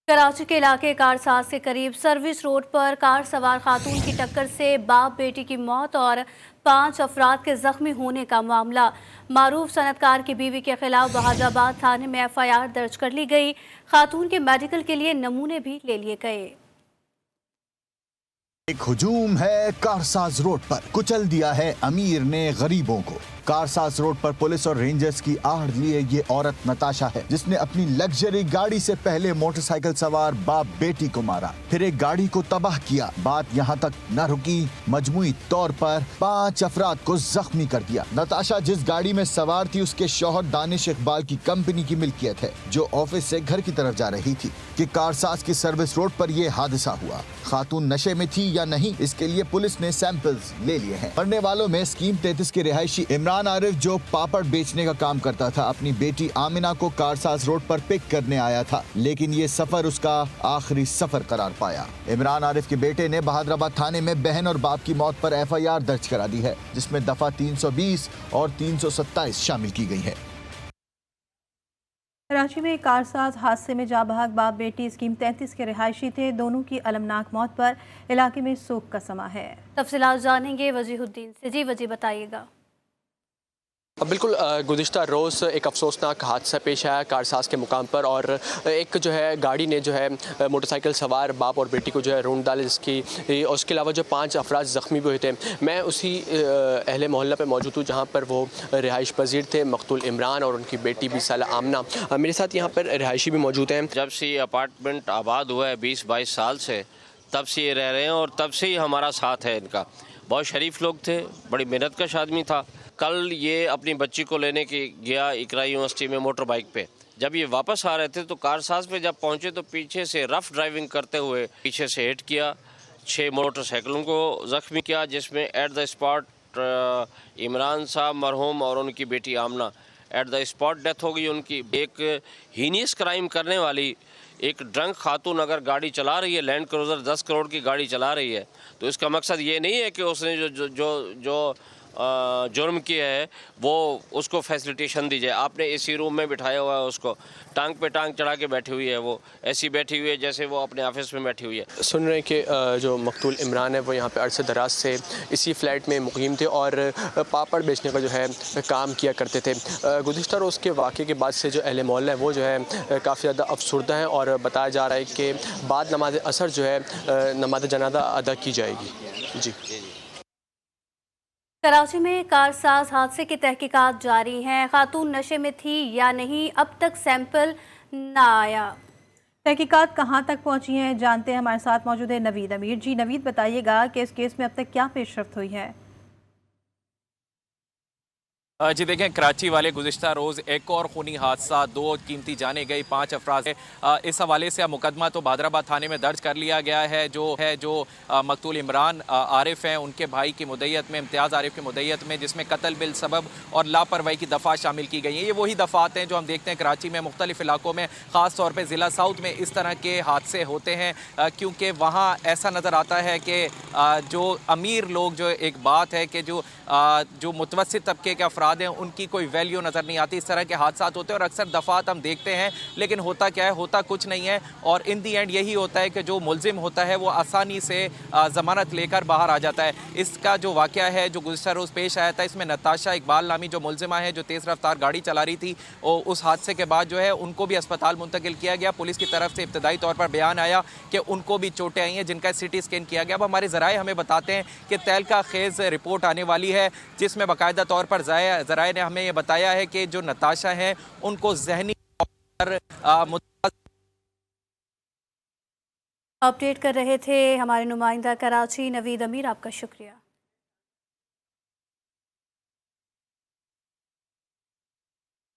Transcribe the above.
कराची के इलाके कारसाज के करीब सर्विस रोड पर कार सवार खातून की टक्कर से बाप बेटी की मौत और 5 अफराद के जख्मी होने का मामला। मारूफ सनतकार की बीवी के खिलाफ बहादुराबाद थाने में FIR दर्ज कर ली गई। खातून के मेडिकल के लिए नमूने भी ले लिए गए। एक हुजूम है कारसाज रोड पर, कुचल दिया है अमीर ने गरीबों को। कारसाज रोड पर पुलिस और रेंजर्स की आहट लिए ये औरत नताशा है, जिसने अपनी लग्जरी गाड़ी से पहले मोटरसाइकिल सवार बाप बेटी को मारा, फिर एक गाड़ी को तबाह किया। बात यहाँ तक न रुकी, मजमुई तौर पर 5 अफराद को जख्मी कर दिया। नताशा जिस गाड़ी में सवार थी उसके शौहर दानिश इकबाल की कंपनी की मिल्कियत है, जो ऑफिस से घर की तरफ जा रही थी कि कारसाज की सर्विस रोड पर यह हादसा हुआ। खातून नशे में थी या नहीं, इसके लिए पुलिस ने सैंपल्स ले लिए हैं। मरने वालों में स्कीम 33 के रिहायशी इमरान आरिफ, जो पापड़ बेचने का काम करता था, अपनी बेटी आमिना को कारसाज रोड पर पिक करने आया था, लेकिन ये सफर उसका आखिरी सफर करार पाया। इमरान आरिफ के बेटे ने बहादुराबाद थाने में बहन और बाप की मौत पर FIR दर्ज करा दी है, जिसमें दफा 320 और 327 शामिल की गई है। कराची में कारसाज हादसे में जाँ-बहक बाप बेटी स्कीम 33 के रिहायशी थे। दोनों की अलमनाक मौत पर इलाके में शोक का समा है। तफसीलात जानेंगे वजीहुद्दीन से। जी वजी, बताइएगा। बिल्कुल, गुज़िश्ता रोज़ एक अफसोसनाक हादसा पेश आया कारसाज के मुकाम पर, और एक जो है गाड़ी ने जो है मोटरसाइकिल सवार बाप और बेटी को जो है रूंड डाला, जिसकी और उसके अलावा जो 5 अफराद ज़ख्मी भी हुए थे। मैं उसी अहले मोहल्ला पे मौजूद हूँ जहाँ पर वो रिहाइश पजीर थे, मकतूल इमरान और उनकी बेटी भी साला आमना। मेरे साथ यहाँ पर रिहायशी भी मौजूद हैं। जब से ये अपार्टमेंट आबाद हुआ है 20-22 साल से, तब से ये रह रहे हैं और तब से ही हमारा साथ है इनका। बहुत शरीफ लोग थे, बड़ी मेहनत कश आदमी था। कल ये अपनी बच्ची को लेने के गया इकरा यूनिवर्सिटी में मोटर बाइक पे। जब ये वापस आ रहे थे तो कारसाज पे जब पहुंचे तो पीछे से रफ ड्राइविंग करते हुए पीछे से हिट किया, 6 मोटरसाइकिलों को ज़ख्मी किया, जिसमें एट द स्पॉट इमरान साहब मरहूम और उनकी बेटी आमना एट द स्पॉट डेथ हो गई उनकी। एक हीनियस क्राइम करने वाली एक ड्रंक खातून अगर गाड़ी चला रही है, लैंड क्रूज़र 10 करोड़ की गाड़ी चला रही है, तो इसका मकसद ये नहीं है कि उसने जो जुर्म किया है वो उसको फैसिलिटेशन दी जाए। आपने AC रूम में बिठाया हुआ है, उसको टांग पे टांग चढ़ा के बैठी हुई है, वो ऐसी बैठी हुई है जैसे वो अपने ऑफिस में बैठी हुई है। सुन रहे हैं कि जो मकतूल इमरान है वो यहाँ पे अरसे दराज से इसी फ्लैट में मुकीम थे और पापड़ बेचने का जो है काम किया करते थे। गुज़िश्ता रोज़ के वाक़े के बाद से जो अहले मोहल्ला है वो जो है काफ़ी ज़्यादा अफसरदा है, और बताया जा रहा है कि बाद नमाज असर जो है नमाज जनाजा अदा की जाएगी। जी। कराची में कारसाज हादसे की तहकीकात जारी हैं। खातून नशे में थी या नहीं, अब तक सैंपल ना आया। तहकीकात कहां तक पहुंची हैं, जानते हैं। हमारे साथ मौजूद है नवीद अमीर। जी नवीद, बताइएगा कि इस केस में अब तक क्या पेशरफ्त हुई है। जी देखें, कराची वाले गुज़िश्ता रोज़ एक और खूनी हादसा, 2 कीमती जाने गई, 5 अफराद है। इस हवाले से मुकदमा तो बहादुराबाद थाने में दर्ज कर लिया गया है। जो मकतूल इमरान आरिफ हैं, उनके भाई की मुद्दत में, इम्तियाज़ आरिफ की मुद्दत में, जिसमें कत्ल बिल सबब और लापरवाही की दफ़ा शामिल की गई हैं। ये वही दफ़ात हैं जो हम देखते हैं कराची में मुख्तलिफ़ इलाकों में, ख़ास तौर पर ज़िला साउथ में इस तरह के हादसे होते हैं, क्योंकि वहाँ ऐसा नज़र आता है कि जो अमीर लोग, जो एक बात है कि जो मुतवस्सित तबके के अफराद हैं उनकी कोई वैल्यू नज़र नहीं आती। इस तरह के हादसा होते हैं और अक्सर दफ़ात हम देखते हैं, लेकिन होता क्या है, होता कुछ नहीं है। और इन दी एंड यही होता है कि जो मुलजिम होता है वो आसानी से ज़मानत लेकर बाहर आ जाता है। इसका जो वाक़या है जो गुज़िश्ता रोज़ पेश आया था, इसमें नताशा इकबाल नामी जो मुलजिमा है, जो तेज़ रफ्तार गाड़ी चला रही थी, और उस हादसे के बाद जो है उनको भी अस्पताल मुंतकिल किया गया। पुलिस की तरफ से इब्तदाई तौर पर बयान आया कि उनको भी चोटें आई हैं, जिनका CT स्कैन किया गया। अब हमारे ज़राए हमें बताते हैं कि तहलका खेज़ रिपोर्ट आने वाली है, जिसमें बाकायदा तौर पर ज़राए ने हमें ये बताया है कि जो नताशा है उनको ज़हनी अपडेट कर रहे थे हमारे नुमाइंदा कराची नवीद अमीर। आपका शुक्रिया।